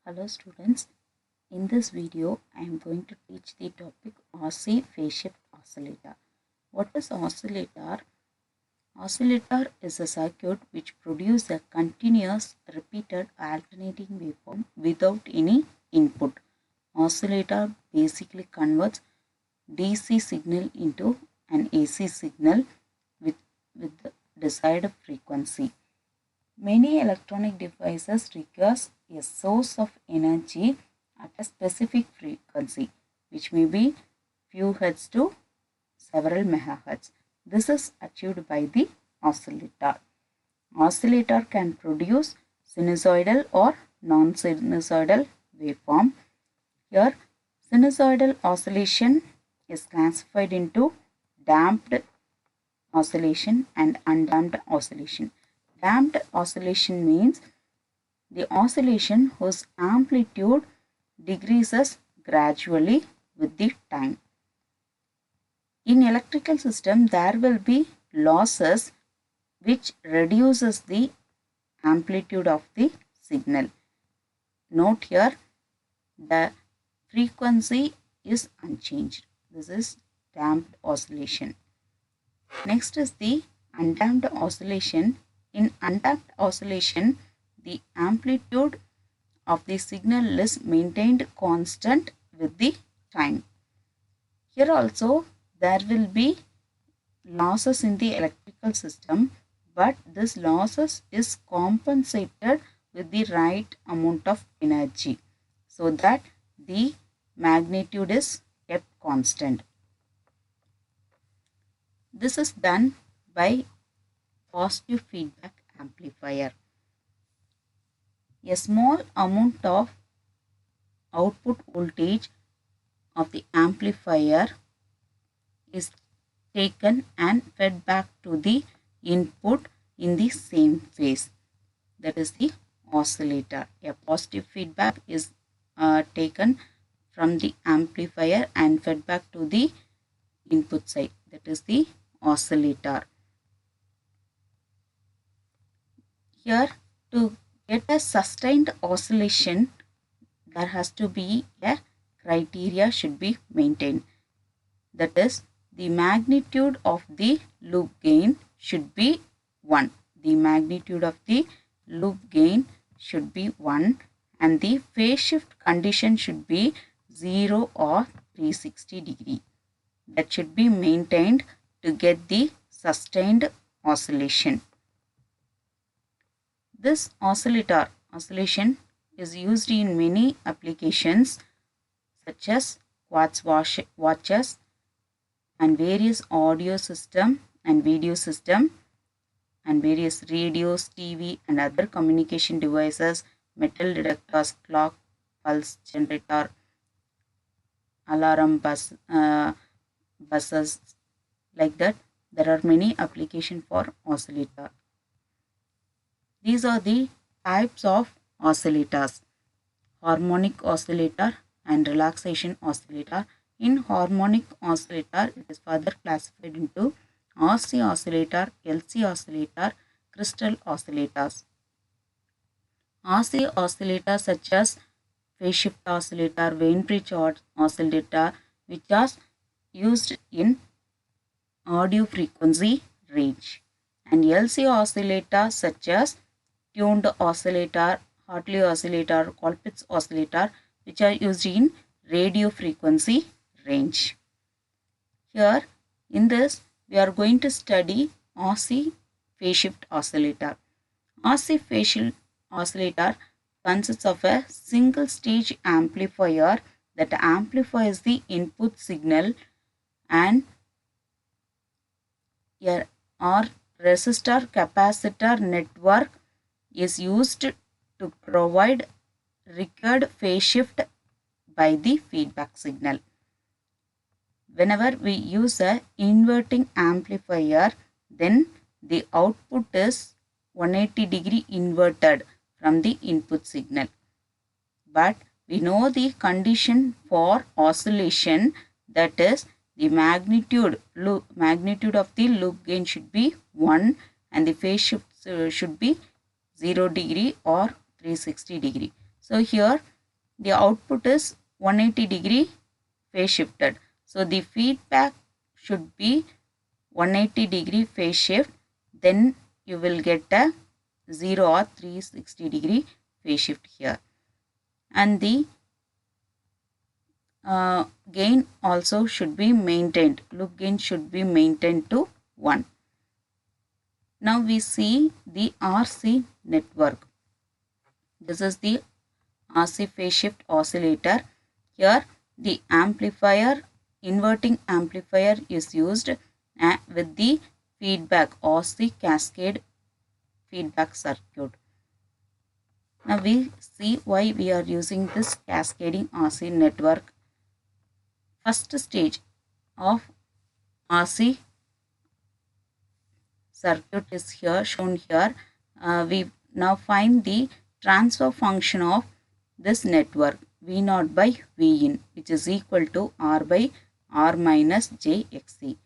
Hello students, in this video I am going to teach the topic RC phase shift oscillator. What is oscillator? Oscillator is a circuit which produces a continuous repeated alternating waveform without any input. Oscillator basically converts DC signal into an AC signal with the desired frequency. Many electronic devices requires a source of energy at a specific frequency, which may be few hertz to several megahertz. This is achieved by the oscillator. Oscillator can produce sinusoidal or non-sinusoidal waveform. Here, sinusoidal oscillation is classified into damped oscillation and undamped oscillation. Damped oscillation means the oscillation whose amplitude decreases gradually with the time. In electrical system, there will be losses which reduces the amplitude of the signal. Note here, the frequency is unchanged. This is damped oscillation. Next is the undamped oscillation. In undamped oscillation, the amplitude of the signal is maintained constant with the time. Here also there will be losses in the electrical system, but this losses is compensated with the right amount of energy so that the magnitude is kept constant. This is done by positive feedback amplifier. A small amount of output voltage of the amplifier is taken and fed back to the input in the same phase. That is the oscillator. A positive feedback is taken from the amplifier and fed back to the input side. That is the oscillator. Here, to get a sustained oscillation, there has to be a criteria should be maintained. That is, the magnitude of the loop gain should be 1. The magnitude of the loop gain should be 1 and the phase shift condition should be 0 or 360 degree. That should be maintained to get the sustained oscillation. This oscillation is used in many applications such as quartz watches and various audio system and video system and various radios, TV and other communication devices, metal detectors, clock, pulse generator, alarm buses, like that. There are many applications for oscillator. These are the types of oscillators: harmonic oscillator and relaxation oscillator. In harmonic oscillator, it is further classified into RC oscillator, LC oscillator, crystal oscillators. RC oscillators such as phase shift oscillator, Wein bridge oscillator, which are used in audio frequency range, and LC oscillator such as tuned oscillator, Hartley oscillator, Colpitts oscillator, which are used in radio frequency range. Here in this we are going to study RC phase shift oscillator. RC phase shift oscillator consists of a single stage amplifier that amplifies the input signal and a resistor capacitor network is used to provide required phase shift by the feedback signal. Whenever we use a inverting amplifier, then the output is 180 degree inverted from the input signal. But we know the condition for oscillation, that is the magnitude of the loop gain should be 1 and the phase shift should be 0 degree or 360 degree. So here the output is 180-degree phase shifted. So the feedback should be 180-degree phase shift, then you will get a 0 or 360-degree phase shift here. And the gain also should be maintained. Loop gain should be maintained to 1. Now we see the RC network. This is the RC phase shift oscillator. Here the amplifier, inverting amplifier is used with the feedback RC cascade feedback circuit. Now we see why we are using this cascading RC network. First stage of RC circuit is here shown here. We now find the transfer function of this network V0 by Vin, which is equal to R by R minus J XC.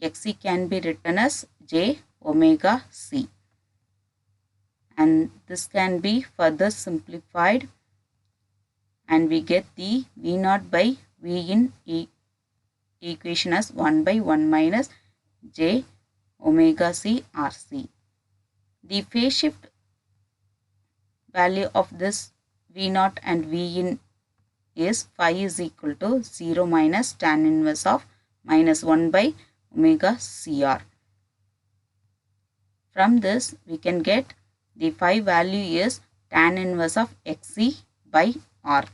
XC can be written as J omega C. And this can be further simplified and we get the V0 by Vin equation as 1 by 1 minus J omega C RC. The phase shift value of this V0 and Vin is phi is equal to 0 minus tan inverse of minus 1 by omega CR. From this we can get the phi value is tan inverse of XC by R.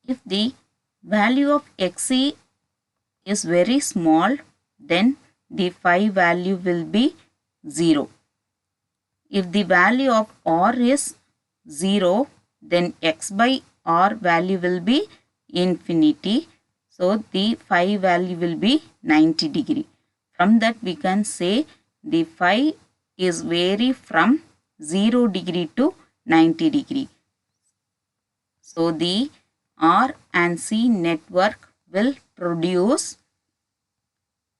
If the value of XC is very small, then the phi value will be 0. If the value of R is 0, then X by R value will be infinity. So the phi value will be 90 degree. From that we can say the phi is vary from 0 degree to 90 degree. So the R and C network will produce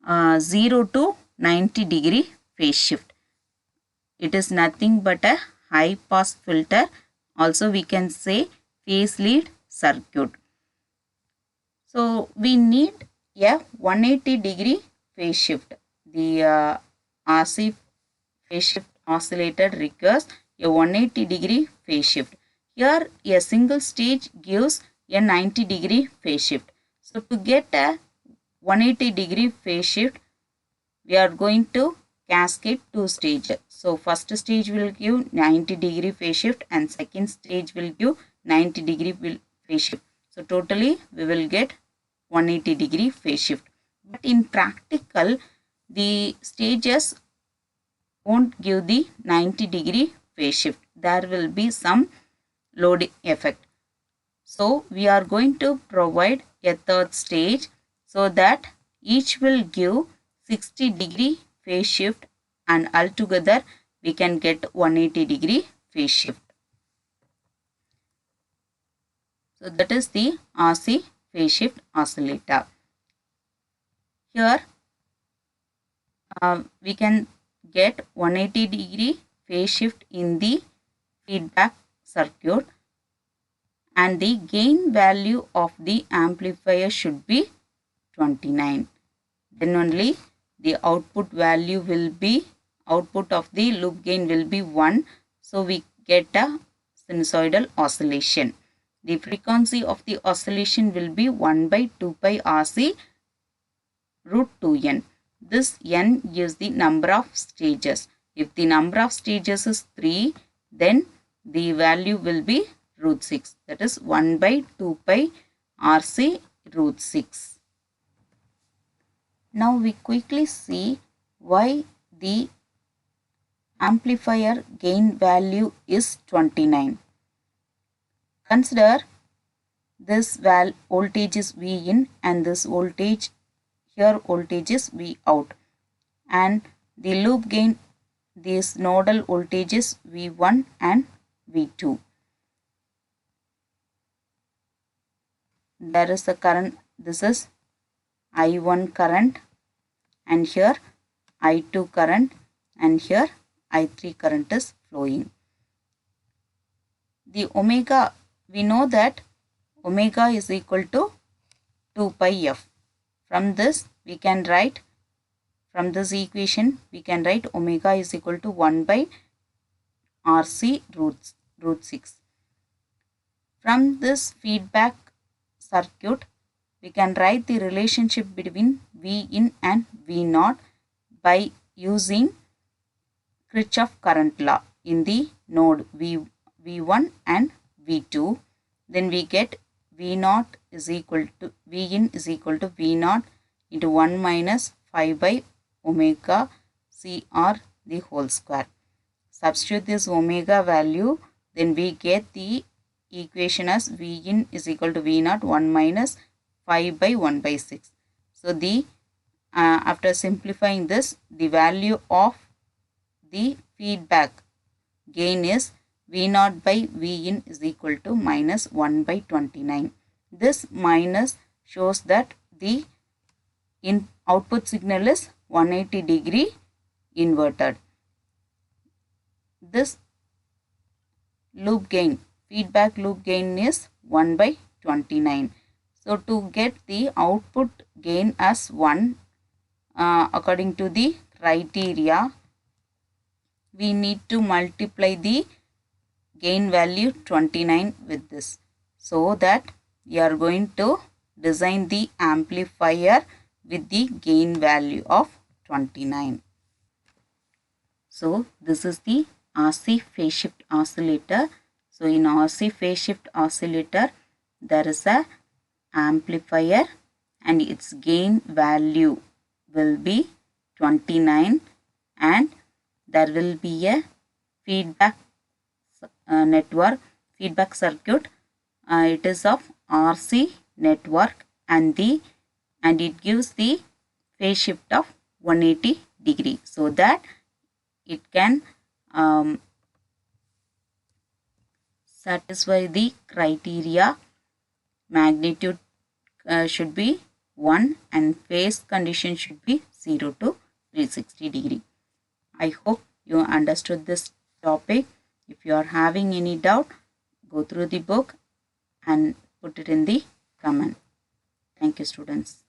0 to 90 degree phase shift. It is nothing but a high pass filter. Also we can say phase lead circuit. So we need a 180 degree phase shift. The RC phase shift oscillator requires a 180 degree phase shift. Here a single stage gives a 90 degree phase shift. So to get a 180 degree phase shift, we are going to cascade two stages. So first stage will give 90 degree phase shift and second stage will give 90 degree phase shift. So totally we will get 180 degree phase shift. But in practical, the stages won't give the 90 degree phase shift. There will be some load effect. So we are going to provide a third stage so that each will give 60 degree phase shift and altogether we can get 180 degree phase shift. So that is the RC phase shift oscillator. Here we can get 180 degree phase shift in the feedback circuit and the gain value of the amplifier should be 29. Then only the output value will be, output of the loop gain will be 1. So we get a sinusoidal oscillation. The frequency of the oscillation will be 1 by 2 pi RC root 2n. This n gives the number of stages. If the number of stages is 3, then the value will be root 6. That is 1 by 2 pi RC root 6. Now we quickly see why the amplifier gain value is 29. Consider this voltage is V in and this voltage here voltage is V out, and the loop gain, these nodal voltages V1 and V2. There is a current, this is I1 current and here I2 current and here I3 current is flowing. the omega, we know that omega is equal to 2 pi f. From this we can write, from this equation we can write omega is equal to 1 by RC root 6. From this feedback circuit we can write the relationship between V in and V naught by using Kirchhoff current law in the node V1 and V2. Then we get V naught is equal to V in is equal to V naught into 1 minus 5 by omega CR the whole square. Substitute this omega value, then we get the equation as V in is equal to V naught 1 minus 5 by 1 by 6. So the after simplifying this, the value of the feedback gain is V naught by V in is equal to minus 1 by 29. This minus shows that the output signal is 180 degree inverted. This loop gain, feedback loop gain is 1 by 29. So to get the output gain as 1 according to the criteria, we need to multiply the gain value 29 with this, so that we are going to design the amplifier with the gain value of 29. So this is the RC phase shift oscillator. So in RC phase shift oscillator there is a amplifier and its gain value will be 29, and there will be a feedback feedback circuit. It is of RC network, and it gives the phase shift of 180 degree, so that it can satisfy the criteria. Magnitude should be 1 and phase condition should be 0 to 360 degree. I hope you understood this topic. If you are having any doubt, go through the book and put it in the comment. Thank you, students.